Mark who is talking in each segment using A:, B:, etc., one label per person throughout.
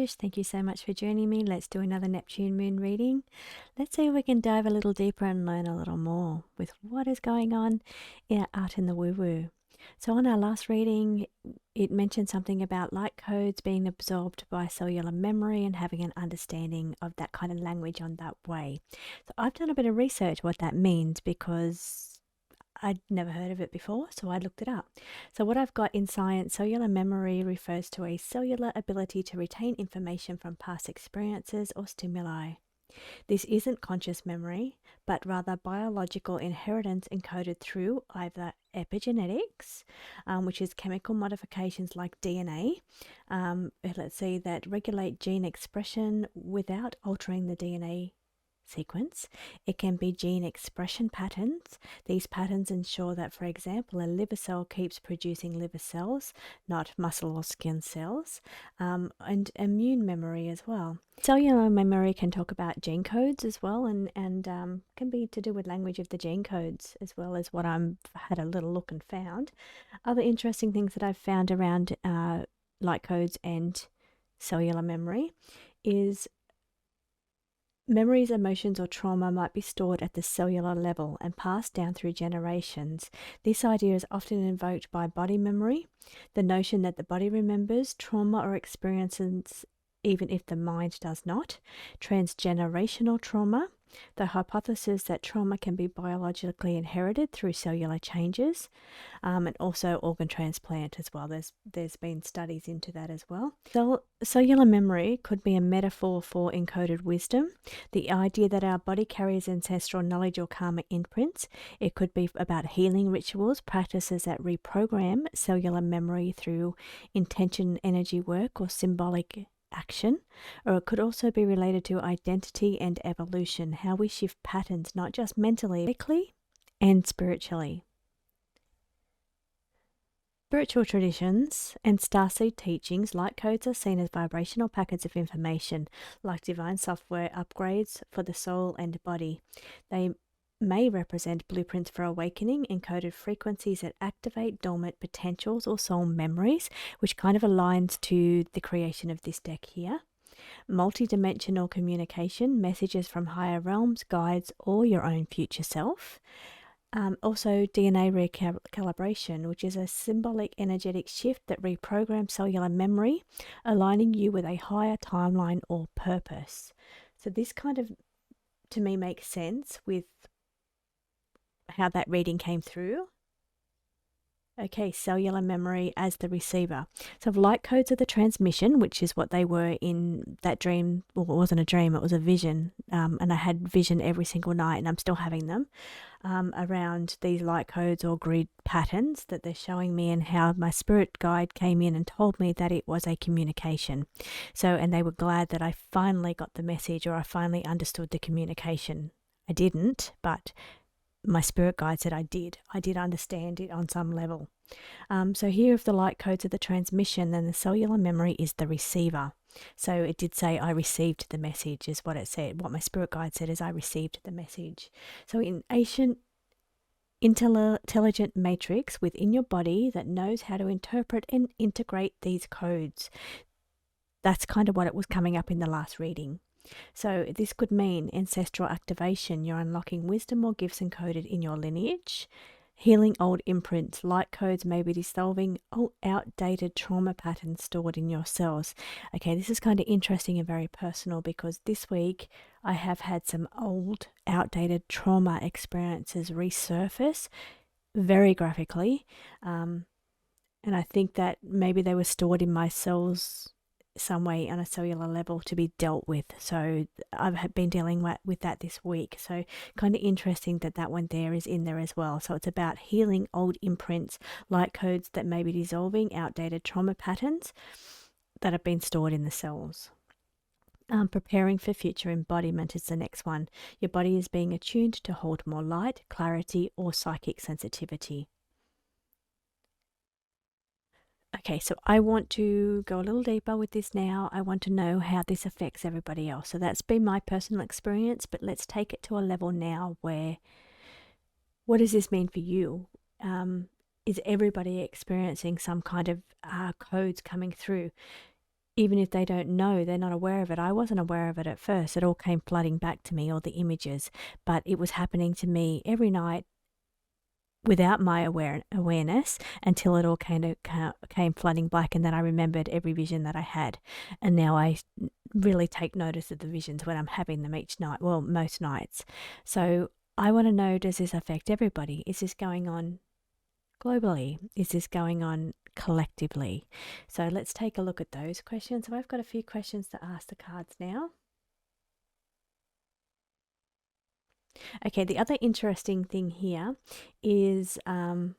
A: Trish. Thank you so much for joining me. Let's do another Neptune Moon reading. Let's see if we can dive a little deeper and learn a little more with what is going on out in the woo-woo. So on our last reading, it mentioned something about light codes being absorbed by cellular memory and having an understanding of that kind of language on that way. So I've done a bit of research what that means because I'd never heard of it before, so I looked it up. So what I've got in science, cellular memory refers to a cellular ability to retain information from past experiences or stimuli. This isn't conscious memory, but rather biological inheritance encoded through either epigenetics, which is chemical modifications like DNA, let's see, that regulate gene expression without altering the DNA sequence. It can be gene expression patterns. These patterns ensure that, for example, a liver cell keeps producing liver cells, not muscle or skin cells, and immune memory as well. Cellular memory can talk about gene codes as well, and can be to do with language of the gene codes as well as what I've had a little look and found. Other interesting things that I've found around light codes and cellular memory is memories, emotions, or trauma might be stored at the cellular level and passed down through generations. This idea is often invoked by body memory, the notion that the body remembers trauma or experiences even if the mind does not. Transgenerational trauma, the hypothesis that trauma can be biologically inherited through cellular changes, and also organ transplant as well. There's been studies into that as well. Cellular memory could be a metaphor for encoded wisdom, the idea that our body carries ancestral knowledge or karmic imprints. It could be about healing rituals, practices that reprogram cellular memory through intention, energy work, or symbolic action, or it could also be related to identity and evolution, how we shift patterns not just mentally, physically, and spiritually. Spiritual traditions and starseed teachings, light codes, are seen as vibrational packets of information, like divine software upgrades for the soul and body. They may represent blueprints for awakening, encoded frequencies that activate dormant potentials or soul memories, which kind of aligns to the creation of this deck here. Multidimensional communication, messages from higher realms, guides, or your own future self. Also DNA recalibration, which is a symbolic energetic shift that reprograms cellular memory, aligning you with a higher timeline or purpose. So this kind of, to me, makes sense with how that reading came through. Okay, cellular memory as the receiver. So light codes are the transmission, which is what they were in that dream. Well, it wasn't a dream, it was a vision. And I had vision every single night, and I'm still having them around these light codes or grid patterns that they're showing me, and how my spirit guide came in and told me that it was a communication. So, and they were glad that I finally got the message, or I finally understood the communication. I didn't, but my spirit guide said I did. I did understand it on some level. So here, if the light codes are the transmission, then the cellular memory is the receiver. So it did say I received the message, is what it said. What my spirit guide said is I received the message. So in ancient intelligent matrix within your body that knows how to interpret and integrate these codes. That's kind of what it was coming up in the last reading. So this could mean ancestral activation. You're unlocking wisdom or gifts encoded in your lineage. Healing old imprints. Light codes may be dissolving outdated trauma patterns stored in your cells. Okay, this is kind of interesting and very personal, because this week I have had some old, outdated trauma experiences resurface very graphically. And I think that maybe they were stored in my cells some way on a cellular level to be dealt with. So I've been dealing with that this week. So kind of interesting that that one there is in there as well. So it's about healing old imprints, light codes that may be dissolving outdated trauma patterns that have been stored in the cells. Preparing for future embodiment is the next one. Your body is being attuned to hold more light, clarity, or psychic sensitivity. Okay, so I want to go a little deeper with this now. I want to know how this affects everybody else. So that's been my personal experience, but let's take it to a level now where, what does this mean for you? Is everybody experiencing some kind of codes coming through? even if they don't know, they're not aware of it. I wasn't aware of it at first. It all came flooding back to me, all the images, but it was happening to me every night without my awareness until it all came flooding back, and then I remembered every vision that I had. And now I really take notice of the visions when I'm having them each night, well, most nights. So I want to know, does this affect everybody? Is this going on globally? Is this going on collectively? So let's take a look at those questions. So I've got a few questions to ask the cards now. Okay, the other interesting thing here is I've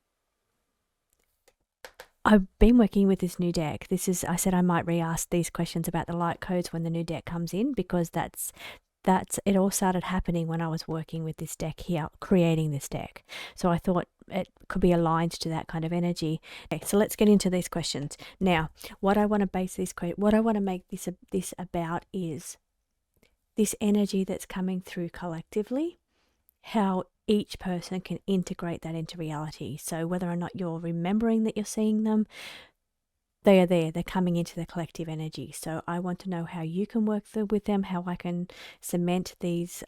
A: been working with this new deck. I said I might re-ask these questions about the light codes when the new deck comes in, because that's it all started happening when I was working with this deck here, creating this deck. So I thought it could be aligned to that kind of energy. Okay, so let's get into these questions. Now, what I want to make this about is this energy that's coming through collectively, how each person can integrate that into reality. So whether or not you're remembering that you're seeing them, they are there, they're coming into the collective energy. So I want to know how you can work with them, how I can cement these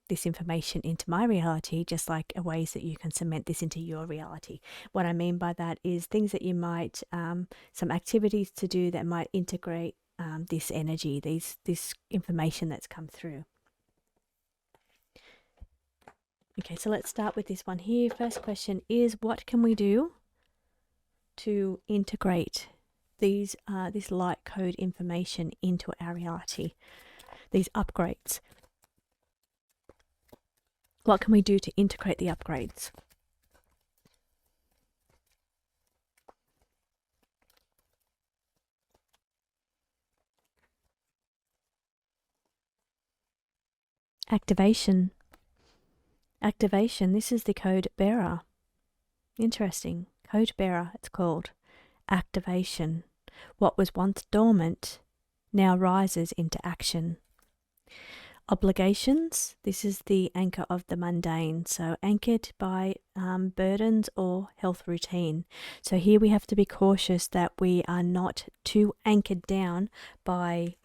A: this information into my reality, just like ways that you can cement this into your reality. What I mean by that is things that you might, some activities to do that might integrate this energy, this information that's come through. Okay, so let's start with this one here. First question is, what can we do to integrate this light code information into our reality, these upgrades? What can we do to integrate the upgrades? Activation. Activation. This is the code bearer. Interesting. Code bearer, it's called. Activation. What was once dormant now rises into action. Obligations. This is the anchor of the mundane. So anchored by burdens or health routine. So here we have to be cautious that we are not too anchored down by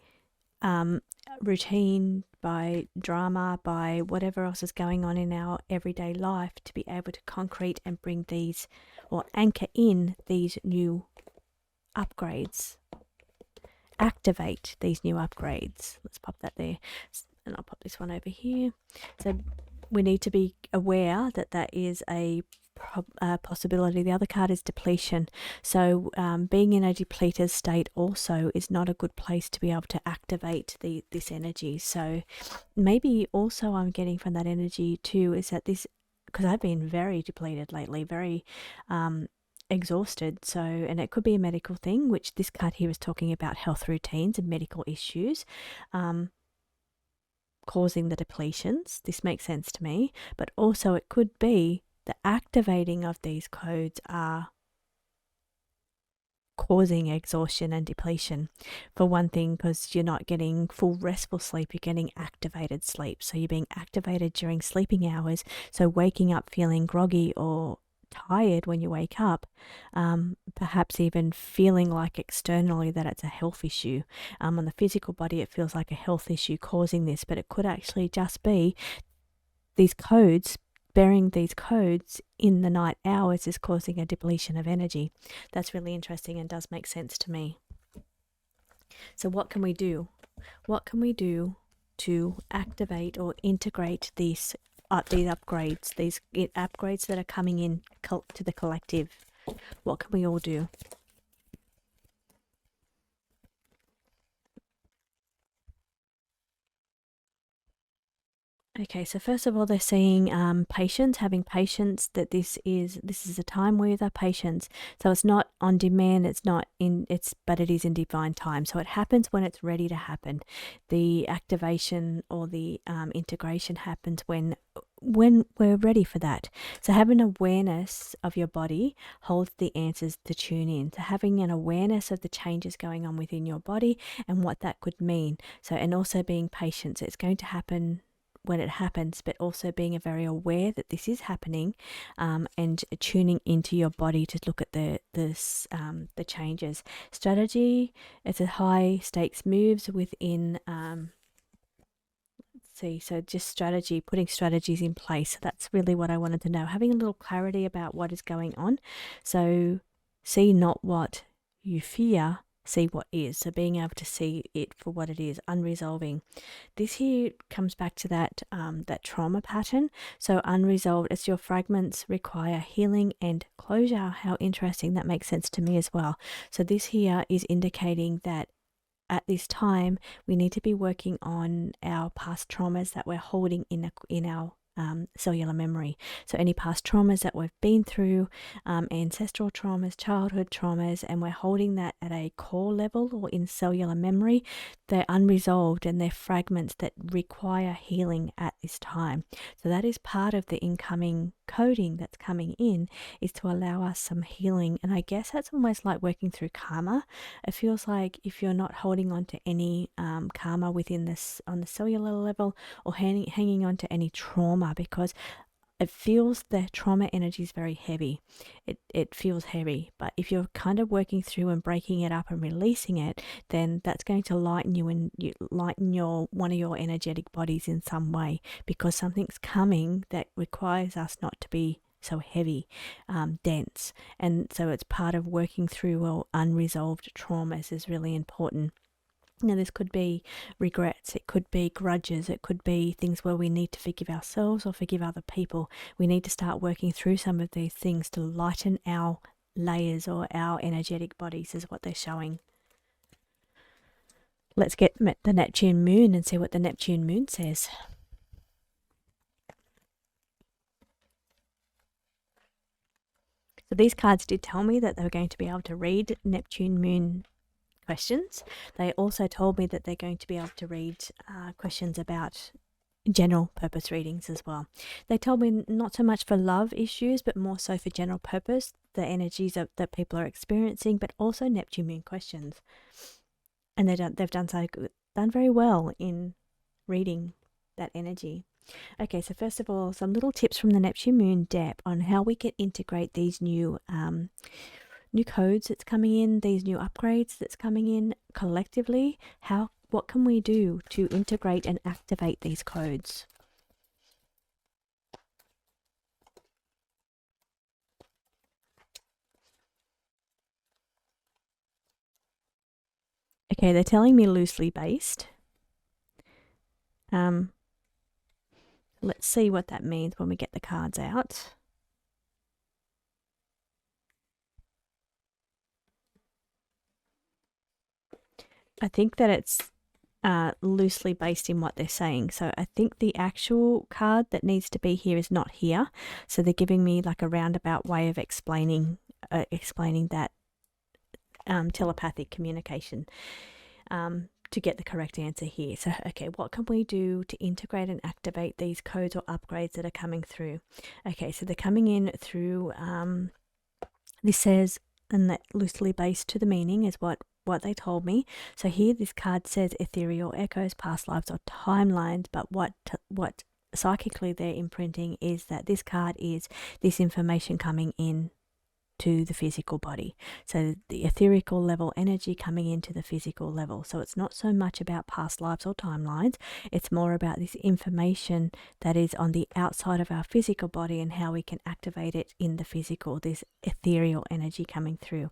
A: routine, by drama, by whatever else is going on in our everyday life, to be able to concrete and bring these, or anchor in these new upgrades. Activate these new upgrades. Let's pop that there. And I'll pop this one over here. So we need to be aware that that is a possibility. The other card is depletion. So being in a depleted state also is not a good place to be able to activate this energy. So maybe also I'm getting from that energy too is that this, because I've been very depleted lately, very exhausted. So, and it could be a medical thing, which this card here is talking about health routines and medical issues causing the depletions. This makes sense to me. But also it could be the activating of these codes are causing exhaustion and depletion. For one thing, because you're not getting full restful sleep, you're getting activated sleep. So you're being activated during sleeping hours. So waking up feeling groggy or tired when you wake up, perhaps even feeling like externally that it's a health issue. On the physical body, it feels like a health issue causing this, but it could actually just be these codes. Bearing these codes in the night hours is causing a depletion of energy. That's really interesting and does make sense to me. So what can we do? What can we do to activate or integrate these upgrades, these upgrades that are coming in to the collective? What can we all do? Okay, so first of all, they're saying patience, having patience, that this is a time where the patience. So it's not on demand, but it is in divine time. So it happens when it's ready to happen. The activation or the integration happens when we're ready for that. So having awareness of your body holds the answers to tune in. So having an awareness of the changes going on within your body and what that could mean. So, and also being patient. So it's going to happen when it happens, but also being very aware that this is happening, and tuning into your body to look at the changes. Strategy, it's a high stakes moves within. So just strategy, putting strategies in place. So that's really what I wanted to know. Having a little clarity about what is going on. So see not what you fear, see what is. So being able to see it for what it is, unresolving. This here comes back to that that trauma pattern. So unresolved, as your fragments require healing and closure. How interesting, that makes sense to me as well. So this here is indicating that at this time, we need to be working on our past traumas that we're holding in our cellular memory. So any past traumas that we've been through, ancestral traumas, childhood traumas, and we're holding that at a core level or in cellular memory, they're unresolved and they're fragments that require healing at this time. So that is part of the incoming coding that's coming in, is to allow us some healing. And I guess that's almost like working through karma. It feels like if you're not holding on to any karma within this on the cellular level, or hanging on to any trauma, because it feels the trauma energy is very heavy. It feels heavy, but if you're kind of working through and breaking it up and releasing it, then that's going to lighten you, and lighten your one of your energetic bodies in some way, because something's coming that requires us not to be so heavy, dense. And so it's part of working through unresolved traumas is really important. Now, this could be regrets, it could be grudges, it could be things where we need to forgive ourselves or forgive other people. We need to start working through some of these things to lighten our layers or our energetic bodies, is what they're showing. Let's get the Neptune Moon and see what the Neptune Moon says. So these cards did tell me that they were going to be able to read Neptune Moon questions. They also told me that they're going to be able to read questions about general purpose readings as well. They told me not so much for love issues, but more so for general purpose, the energies that people are experiencing, but also Neptune Moon questions. And they've done very well in reading that energy. Okay, so first of all, some little tips from the Neptune Moon deck on how we can integrate these new codes that's coming in, these new upgrades that's coming in collectively. What can we do to integrate and activate these codes? Okay, they're telling me loosely based. Let's see what that means when we get the cards out. I think that it's loosely based in what they're saying. So I think the actual card that needs to be here is not here. So they're giving me like a roundabout way of explaining that telepathic communication to get the correct answer here. So, okay, what can we do to integrate and activate these codes or upgrades that are coming through? Okay, so they're coming in through, this says, and that loosely based to the meaning is what they told me. So here this card says ethereal echoes, past lives or timelines, but what psychically they're imprinting is that this card is this information coming in to the physical body. So the etherical level energy coming into the physical level. So it's not so much about past lives or timelines. It's more about this information that is on the outside of our physical body and how we can activate it in the physical, this ethereal energy coming through.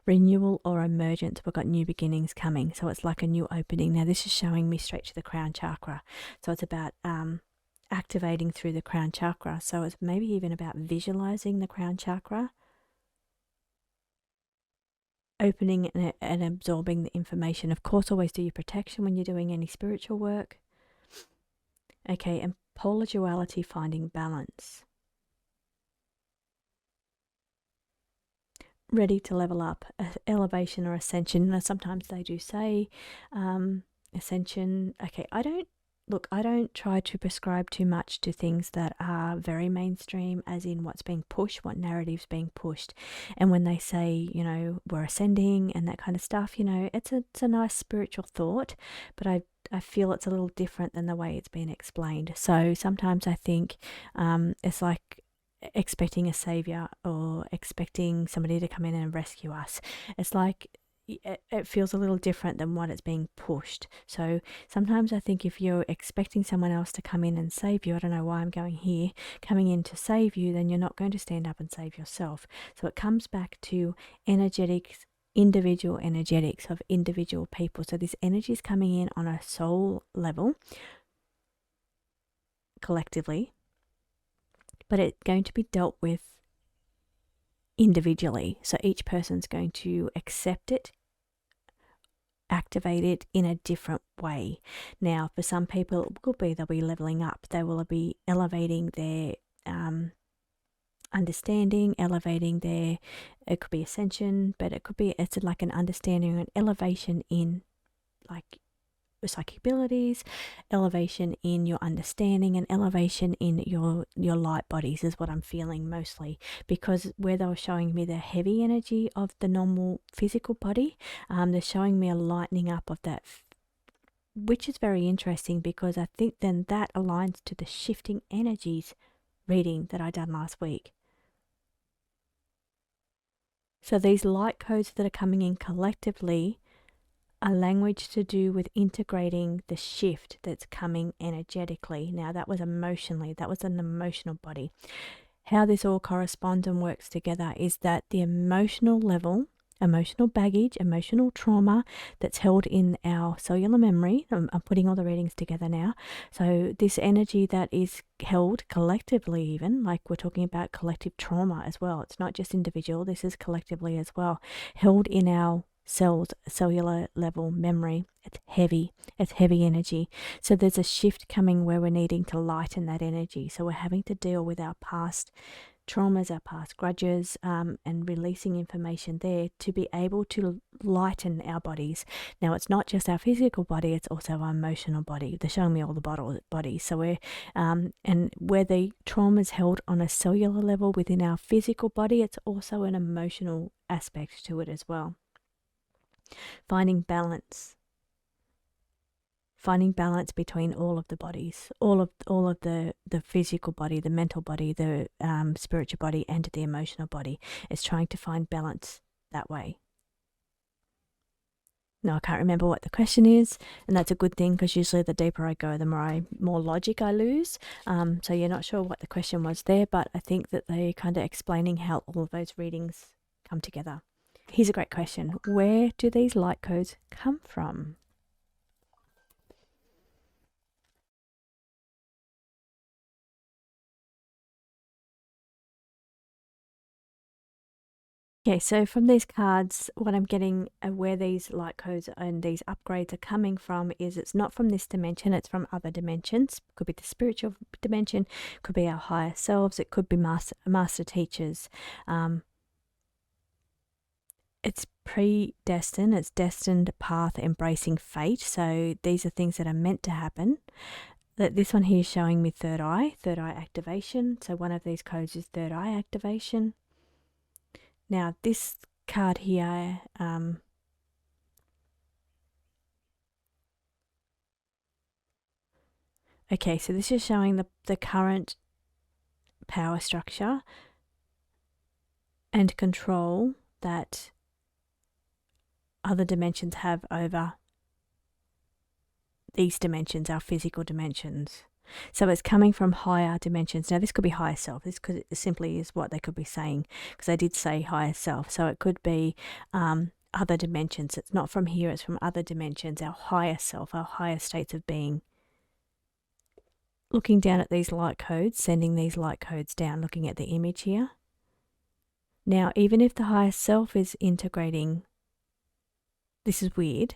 A: Renewal or emergence, we've got new beginnings coming. So it's like a new opening. Now this is showing me straight to the crown chakra. So it's about activating through the crown chakra. So it's maybe even about visualizing the crown chakra, opening and absorbing the information. Of course, always do your protection when you're doing any spiritual work. Okay, and polar duality, finding balance. Ready to level up, elevation or ascension. Now, sometimes they do say ascension. Okay, I don't look, I don't try to prescribe too much to things that are very mainstream, as in what's being pushed, what narrative's being pushed. And when they say, we're ascending and that kind of stuff, it's a nice spiritual thought, but I feel it's a little different than the way it's been explained. So sometimes I think it's like expecting a savior or expecting somebody to come in and rescue us. It's like it feels a little different than what it's being pushed. So sometimes I think if you're expecting someone else to come in and save you, I don't know why I'm going here, coming in to save you, then you're not going to stand up and save yourself. So it comes back to energetics, individual energetics of individual people. So this energy is coming in on a soul level, collectively, but it's going to be dealt with individually. So each person's going to accept it, activate it in a different way. Now, for some people, it could be they'll be leveling up. They will be elevating their understanding, elevating their, it could be ascension, but it's like an understanding and elevation in like psychic abilities, elevation in your understanding, and elevation in your light bodies is what I'm feeling mostly, because where they were showing me the heavy energy of the normal physical body, they're showing me a lightening up of that, which is very interesting, because I think then that aligns to the shifting energies reading that I done last week. So these light codes that are coming in collectively a language to do with integrating the shift that's coming energetically. Now that was emotionally, that was an emotional body. How this all corresponds and works together is that the emotional level, emotional baggage, emotional trauma that's held in our cellular memory, I'm putting all the readings together now. So this energy that is held collectively, even like we're talking about collective trauma as well. It's not just individual, this is collectively as well, held in our cells, cellular level memory. It's heavy energy. So there's a shift coming where we're needing to lighten that energy. So we're having to deal with our past traumas, our past grudges, and releasing information there to be able to lighten our bodies. Now, it's not just our physical body, it's also our emotional body. They're showing me all the bodies. So we're, and where the trauma is held on a cellular level within our physical body, it's also an emotional aspect to it as well. Finding balance between all of the bodies, all of the physical body, the mental body, the spiritual body, and the emotional body. It's trying to find balance that way. Now, I can't remember what the question is, and that's a good thing, because usually the deeper I go, the more logic I lose. So you're not sure what the question was there, but I think that they're kind of explaining how all of those readings come together. Here's a great question. Where do these light codes come from? Okay, so from these cards, what I'm getting where these light codes and these upgrades are coming from is it's not from this dimension, it's from other dimensions. Could be the spiritual dimension, could be our higher selves, it could be master teachers. It's predestined, it's destined path embracing fate. So these are things that are meant to happen. This one here is showing me third eye activation. So one of these codes is third eye activation. Now this card here, okay, so this is showing the current power structure and control that other dimensions have over these dimensions, our physical dimensions. So it's coming from higher dimensions. Now this could be higher self. This could simply is what they could be saying, because I did say higher self. So it could be other dimensions. It's not from here, it's from other dimensions, our higher self, our higher states of being. Looking down at these light codes, sending these light codes down, looking at the image here. Now, even if the higher self is integrating, this is weird.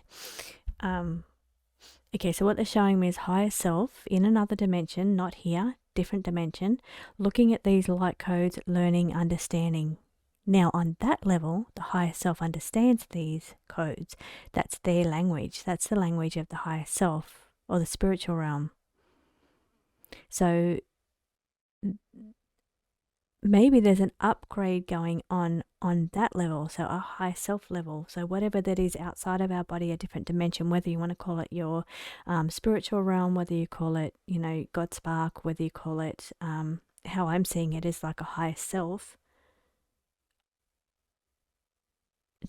A: Okay, so what they're showing me is higher self in another dimension, not here, different dimension, looking at these light codes, learning, understanding. Now, on that level, the higher self understands these codes. That's their language. That's the language of the higher self or the spiritual realm. So maybe there's an upgrade going on that level, so a high self level. So whatever that is outside of our body, a different dimension, whether you want to call it your spiritual realm, whether you call it, God spark, whether you call it, how I'm seeing it is like a higher self,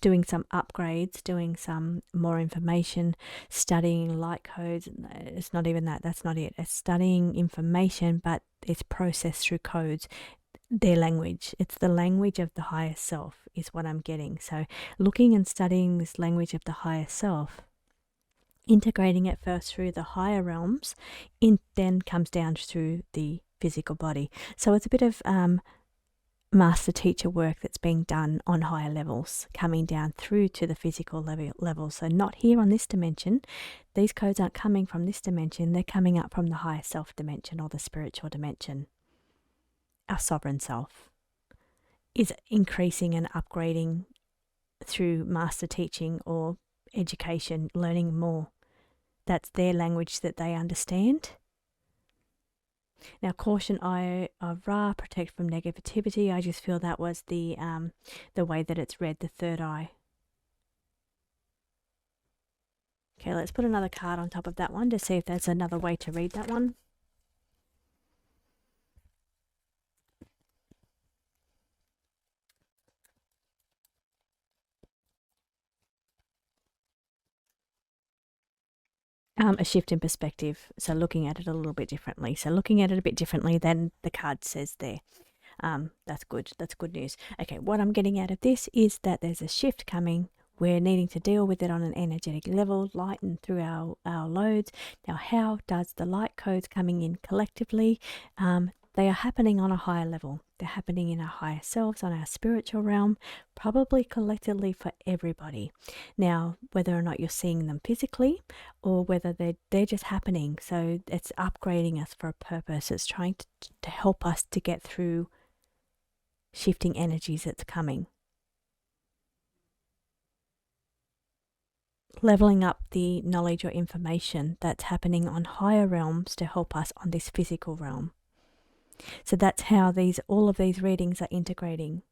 A: doing some upgrades, doing some more information, studying light codes. It's not even that. That's not it. It's studying information, but it's processed through codes. Their language. It's the language of the higher self is what I'm getting. So looking and studying this language of the higher self, integrating it first through the higher realms, then comes down through the physical body. So it's a bit of master teacher work that's being done on higher levels, coming down through to the physical level. So not here on this dimension. These codes aren't coming from this dimension. They're coming up from the higher self dimension or the spiritual dimension. Our sovereign self is increasing and upgrading through master teaching or education, learning more. That's their language that they understand. Now, caution, eye of Ra, protect from negativity. I just feel that was the way that it's read, the third eye. Okay, let's put another card on top of that one to see if there's another way to read that one. A shift in perspective, so looking at it a little bit differently. So looking at it a bit differently than the card says there. That's good. That's good news. Okay, what I'm getting out of this is that there's a shift coming. We're needing to deal with it on an energetic level, lighten through our loads. Now, how does the light codes coming in collectively? They are happening on a higher level. They're happening in our higher selves, on our spiritual realm, probably collectively for everybody. Now, whether or not you're seeing them physically or whether they're just happening. So it's upgrading us for a purpose. It's trying to help us to get through shifting energies that's coming. Leveling up the knowledge or information that's happening on higher realms to help us on this physical realm. So that's how all of these readings are integrating.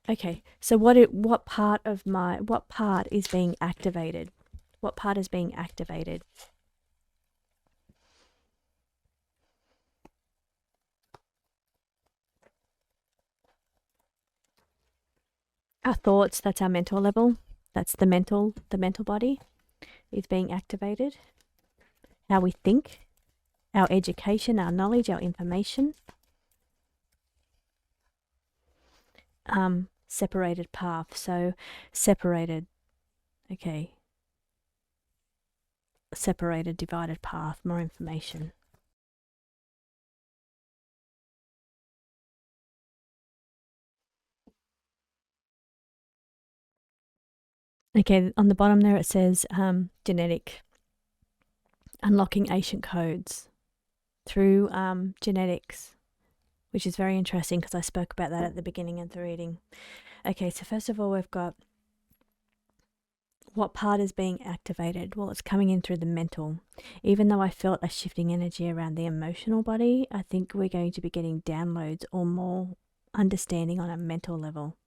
A: Okay, so what part is being activated? What part is being activated? Our thoughts, that's our mental level. That's the mental body is being activated. How we think, our education, our knowledge, our information. Separated path. So separated, okay. Separated, divided path, more information. Okay, on the bottom there it says genetic, unlocking ancient codes through genetics, which is very interesting because I spoke about that at the beginning of the reading. Okay, so first of all, we've got what part is being activated? Well, it's coming in through the mental. Even though I felt a shifting energy around the emotional body, I think we're going to be getting downloads or more understanding on a mental level.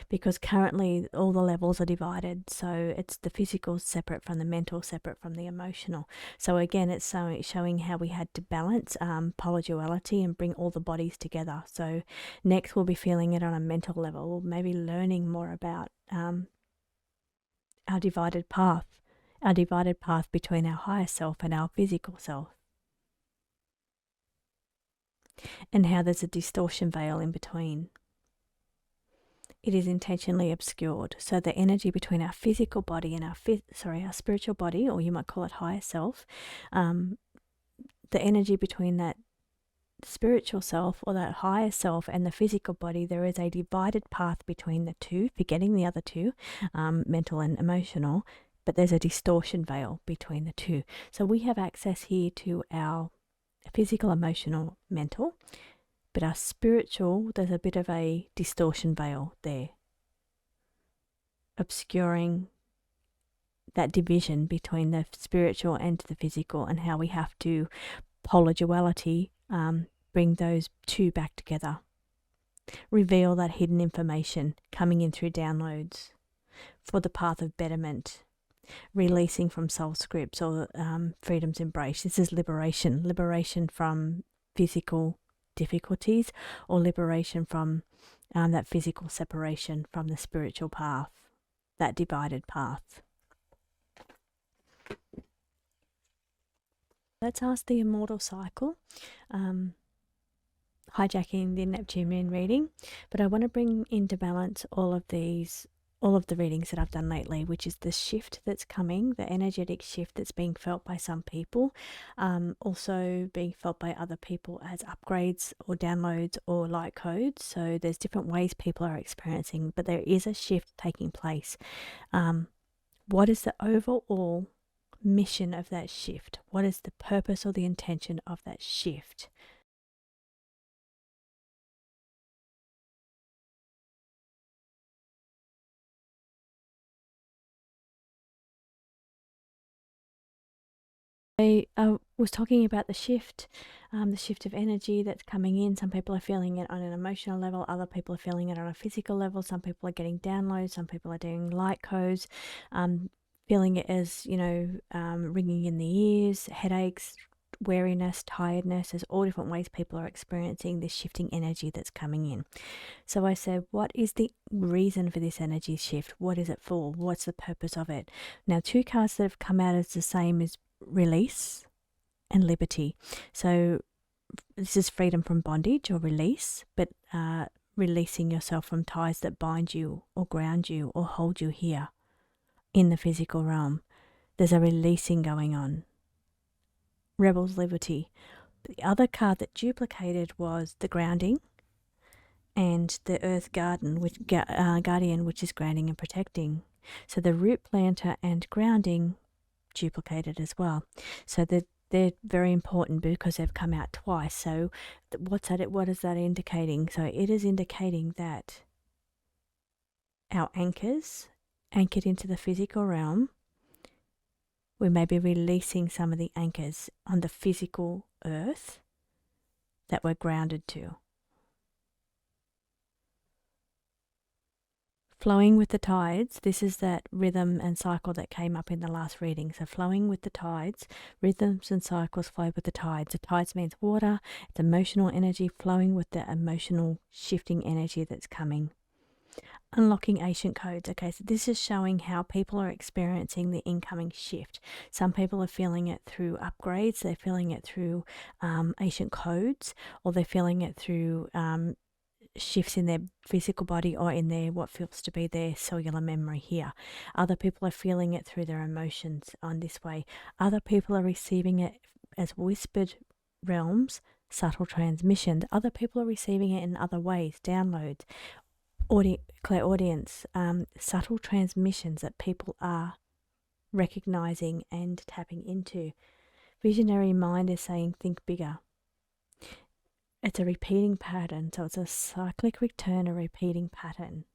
A: Because currently all the levels are divided, so it's the physical separate from the mental, separate from the emotional. So again, it's showing how we had to balance polar duality and bring all the bodies together. So next we'll be feeling it on a mental level, maybe learning more about our divided path between our higher self and our physical self, and how there's a distortion veil in between. It is intentionally obscured. So the energy between our physical body and our spiritual body, or you might call it higher self, the energy between that spiritual self or that higher self and the physical body, there is a divided path between the two, forgetting the other two, mental and emotional, but there's a distortion veil between the two. So we have access here to our physical, emotional, mental, But our spiritual, there's a bit of a distortion veil there, obscuring that division between the spiritual and the physical, and how we have to polar duality, bring those two back together, reveal that hidden information coming in through downloads for the path of betterment, releasing from soul scripts or freedom's embrace. This is liberation from physical difficulties, or liberation from that physical separation from the spiritual path, that divided path. Let's ask the immortal cycle, hijacking the Neptune Moon reading, but I want to bring into balance all of the readings that I've done lately, which is the shift that's coming, the energetic shift that's being felt by some people, also being felt by other people as upgrades or downloads or light codes. So there's different ways people are experiencing, but there is a shift taking place. What is the overall mission of that shift? What is the purpose or the intention of that shift? I was talking about the shift of energy that's coming in. Some people are feeling it on an emotional level, other people are feeling it on a physical level, some people are getting downloads, some people are doing light codes, feeling it as, ringing in the ears, headaches, weariness, tiredness. There's all different ways people are experiencing this shifting energy that's coming in. So I said, what is the reason for this energy shift? What is it for? What's the purpose of it? Now, two cards that have come out as the same is release and liberty. So this is freedom from bondage or release, but releasing yourself from ties that bind you or ground you or hold you here in the physical realm. There's a releasing going on. Rebel's liberty. The other card that duplicated was the grounding and the earth guardian, which is grounding and protecting. So the root planter and grounding duplicated as well. So they're very important because they've come out twice. So what is that indicating? So it is indicating that our anchors, anchored into the physical realm, we may be releasing some of the anchors on the physical earth that we're grounded to. Flowing with the tides, this is that rhythm and cycle that came up in the last reading. So flowing with the tides, rhythms and cycles flow with the tides. The tides means water, it's emotional energy flowing with the emotional shifting energy that's coming. Unlocking ancient codes. Okay, so this is showing how people are experiencing the incoming shift. Some people are feeling it through upgrades, they're feeling it through ancient codes, or they're feeling it through shifts in their physical body or in their what feels to be their cellular memory here. Other people are feeling it through their emotions on this way. Other people are receiving it as whispered realms, subtle transmissions. Other people are receiving it in other ways, downloads, clairaudience, subtle transmissions that people are recognizing and tapping into. Visionary mind is saying think bigger. It's a repeating pattern, so it's a cyclic return, a repeating pattern,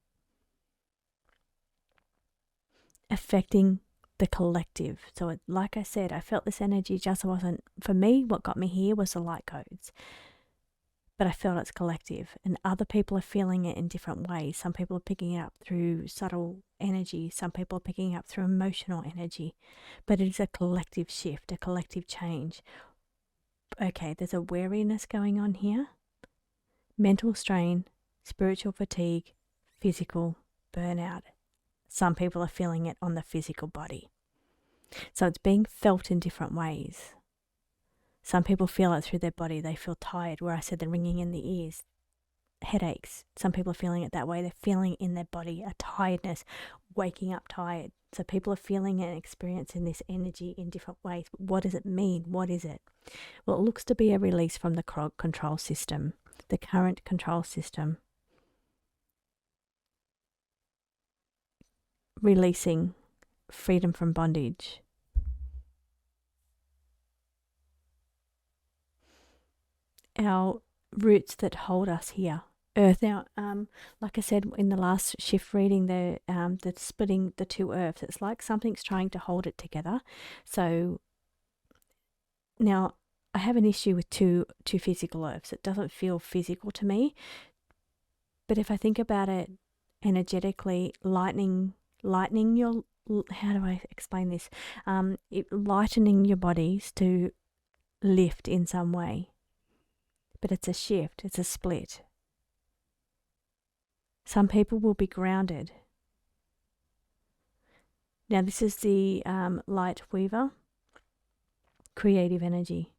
A: affecting the collective. So like I said, I felt this energy just wasn't, for me, what got me here was the light codes. But I felt it's collective, and other people are feeling it in different ways. Some people are picking it up through subtle energy. Some people are picking it up through emotional energy. But it is a collective shift, a collective change. Okay, there's a weariness going on here. Mental strain, spiritual fatigue, physical burnout. Some people are feeling it on the physical body. So it's being felt in different ways. Some people feel it through their body. They feel tired, where I said the ringing in the ears, headaches. Some people are feeling it that way. They're feeling in their body a tiredness, waking up tired. So people are feeling and experiencing this energy in different ways. But what does it mean? What is it? Well, it looks to be a release from the control system, the current control system. Releasing freedom from bondage. Our roots that hold us here. Earth. Now, like I said in the last shift reading, the splitting the two earths, it's like something's trying to hold it together. So now I have an issue with two physical earths. It doesn't feel physical to me. But if I think about it energetically, lightening your, how do I explain this? Lightening your bodies to lift in some way. But it's a shift, it's a split. Some people will be grounded. Now this is the light weaver, creative energy.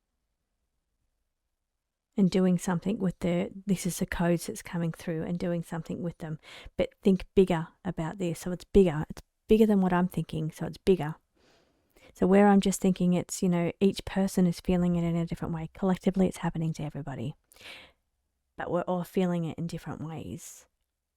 A: And doing something with this is the codes that's coming through and doing something with them. But think bigger about this. So it's bigger than what I'm thinking. So it's bigger. So where I'm just thinking it's, each person is feeling it in a different way. Collectively, it's happening to everybody. But we're all feeling it in different ways.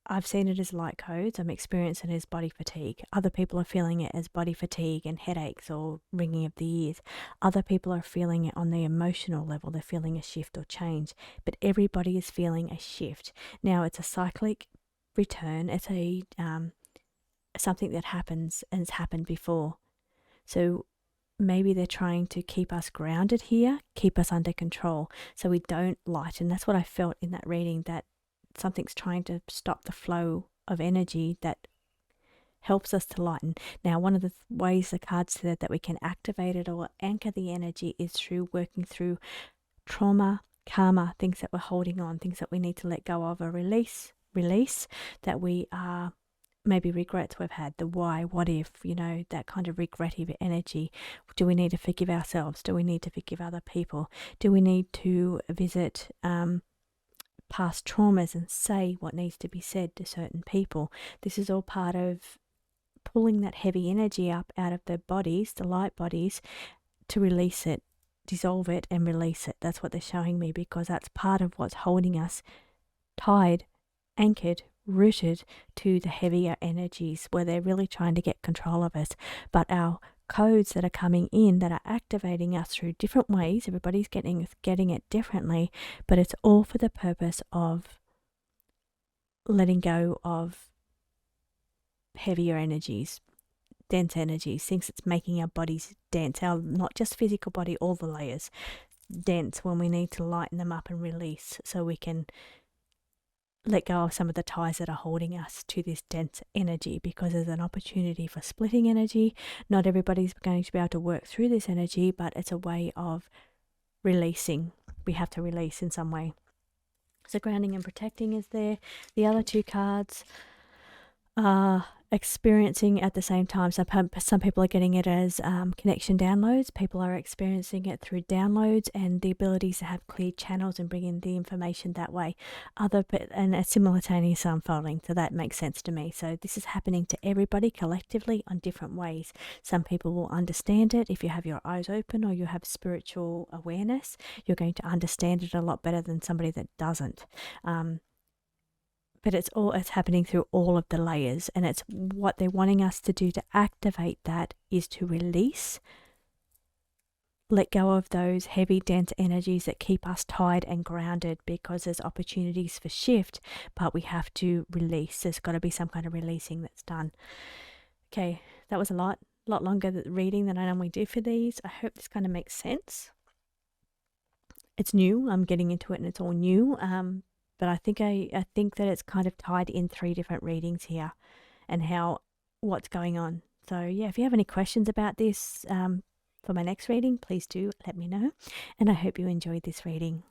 A: I've seen it as light codes. I'm experiencing it as body fatigue. Other people are feeling it as body fatigue and headaches or ringing of the ears. Other people are feeling it on the emotional level. They're feeling a shift or change. But everybody is feeling a shift. Now, it's a cyclic return. It's a something that happens and it's happened before. So maybe they're trying to keep us grounded here, keep us under control so we don't lighten. That's what I felt in that reading, that something's trying to stop the flow of energy that helps us to lighten. Now, one of the ways the card said that we can activate it or anchor the energy is through working through trauma, karma, things that we're holding on, things that we need to let go of or release, that we are maybe regrets we've had, the why, what if, that kind of regrettive energy. Do we need to forgive ourselves? Do we need to forgive other people? Do we need to visit past traumas and say what needs to be said to certain people? This is all part of pulling that heavy energy up out of the bodies, the light bodies, to release it, dissolve it and release it. That's what they're showing me, because that's part of what's holding us tied, anchored, rooted to the heavier energies where they're really trying to get control of us. But our codes that are coming in that are activating us through different ways, everybody's getting it differently, but it's all for the purpose of letting go of heavier energies, dense energies, things that's making our bodies dense, our not just physical body, all the layers dense, when we need to lighten them up and release so we can let go of some of the ties that are holding us to this dense energy, because there's an opportunity for splitting energy. Not everybody's going to be able to work through this energy, but it's a way of releasing. We have to release in some way. So grounding and protecting is there. The other two cards are experiencing at the same time. Some people are getting it as connection downloads. People are experiencing it through downloads and the abilities to have clear channels and bring in the information that way. And a simultaneous unfolding. So that makes sense to me. So this is happening to everybody collectively on different ways. Some people will understand it if you have your eyes open or you have spiritual awareness. You're going to understand it a lot better than somebody that doesn't. But it's happening through all of the layers, and it's what they're wanting us to do to activate that is to release, let go of those heavy, dense energies that keep us tied and grounded, because there's opportunities for shift, but we have to release. There's got to be some kind of releasing that's done. Okay, that was a lot longer reading than I normally do for these. I hope this kind of makes sense. It's new. I'm getting into it and it's all new. But I think that it's kind of tied in 3 different readings here and what's going on. So yeah, if you have any questions about this for my next reading, please do let me know. And I hope you enjoyed this reading.